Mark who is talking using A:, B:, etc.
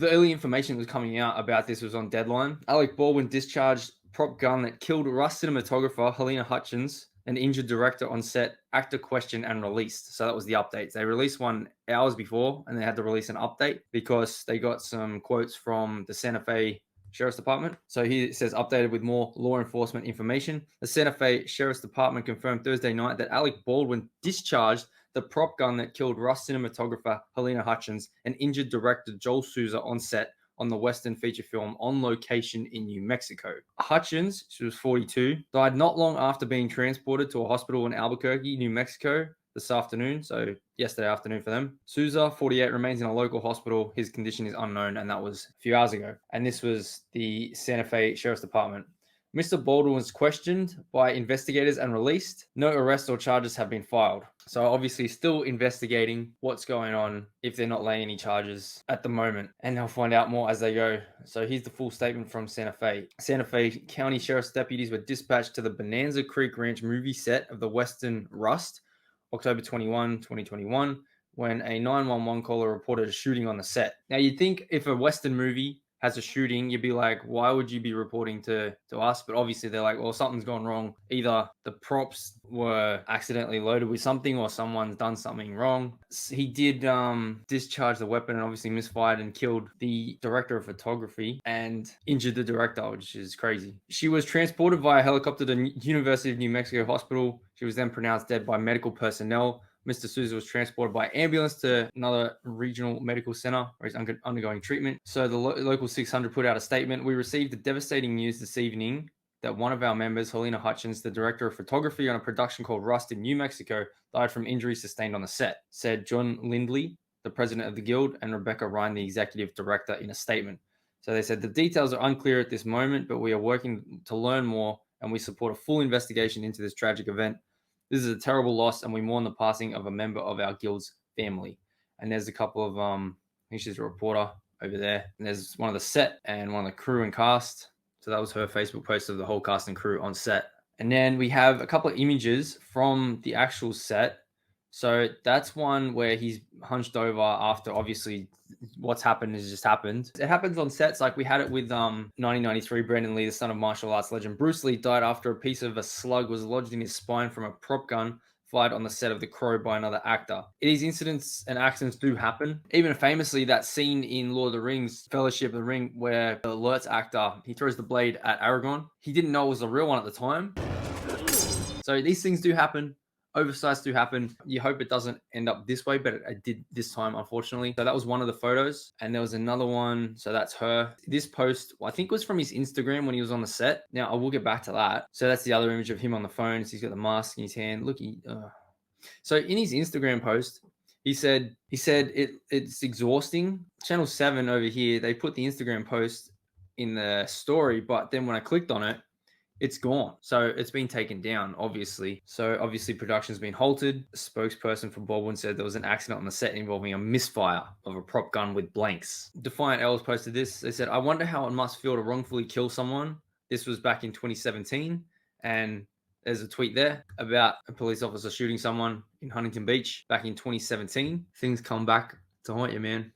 A: The early information that was coming out about this was on Deadline. Alec Baldwin discharged prop gun that killed Rust cinematographer Helena Hutchins and injured director on set, actor questioned and released. So that was the updates. They released one hours before and they had to release an update because they got some quotes from the Santa Fe Sheriff's Department. So here it says updated with more law enforcement information. The Santa Fe Sheriff's Department confirmed Thursday night that Alec Baldwin discharged the prop gun that killed Rust cinematographer Helena Hutchins and injured director Joel Souza on set on the Western feature film on location in New Mexico. Hutchins, she was 42, died not long after being transported to a hospital in Albuquerque, New Mexico this afternoon, so yesterday afternoon for them. Souza, 48, remains in a local hospital. His condition is unknown, and that was a few hours ago. And this was the Santa Fe Sheriff's Department. Mr. Baldwin was questioned by investigators and released. No arrests or charges have been filed. So obviously still investigating what's going on if they're not laying any charges at the moment. And they'll find out more as they go. So here's the full statement from Santa Fe. Santa Fe County Sheriff's deputies were dispatched to the Bonanza Creek Ranch movie set of the Western Rust, October 21, 2021, when a 911 caller reported a shooting on the set. Now you'd think if a Western movie has a shooting, you'd be like, why would you be reporting to us? But obviously they're like, well, something's gone wrong. Either the props were accidentally loaded with something or someone's done something wrong. He did discharge the weapon and obviously misfired and killed the director of photography and injured the director, which is crazy. She was transported via helicopter to University of New Mexico Hospital. She was then pronounced dead by medical personnel. Mr. Souza was transported by ambulance to another regional medical center where he's undergoing treatment. So the local 600 put out a statement. We received the devastating news this evening that one of our members, Helena Hutchins, the director of photography on a production called Rust in New Mexico, died from injuries sustained on the set, said John Lindley, the president of the Guild, and Rebecca Ryan, the executive director, in a statement. So they said the details are unclear at this moment, but we are working to learn more and we support a full investigation into this tragic event. This is a terrible loss, and we mourn the passing of a member of our guild's family. And there's a couple of, I think she's a reporter over there. And there's one of the set and one of the crew and cast. So that was her Facebook post of the whole cast and crew on set. And then we have a couple of images from the actual set. So that's one where he's hunched over after obviously what's happened has just happened. It happens on sets like we had it with 1993. Brandon Lee, the son of martial arts legend Bruce Lee, died after a piece of a slug was lodged in his spine from a prop gun fired on the set of The Crow by another actor. These incidents and accidents do happen. Even famously, that scene in Lord of the Rings, Fellowship of the Ring, where the Alerts actor, he throws the blade at Aragorn. He didn't know it was the real one at the time. So these things do happen. Oversights do happen. You hope it doesn't end up this way, but it did this time, unfortunately. So that was one of the photos. And there was another one. So that's her. This post, I think, was from his Instagram when he was on the set. Now, I will get back to that. So that's the other image of him on the phone. So he's got the mask in his hand. Look, so in his Instagram post, he said it's exhausting. Channel 7 over here, they put the Instagram post in the story, but then when I clicked on it, it's gone. So it's been taken down, obviously. So obviously production's been halted. A spokesperson for Baldwin said there was an accident on the set involving a misfire of a prop gun with blanks. Defiant L's posted this. They said, I wonder how it must feel to wrongfully kill someone. This was back in 2017. And there's a tweet there about a police officer shooting someone in Huntington Beach back in 2017. Things come back to haunt you, man.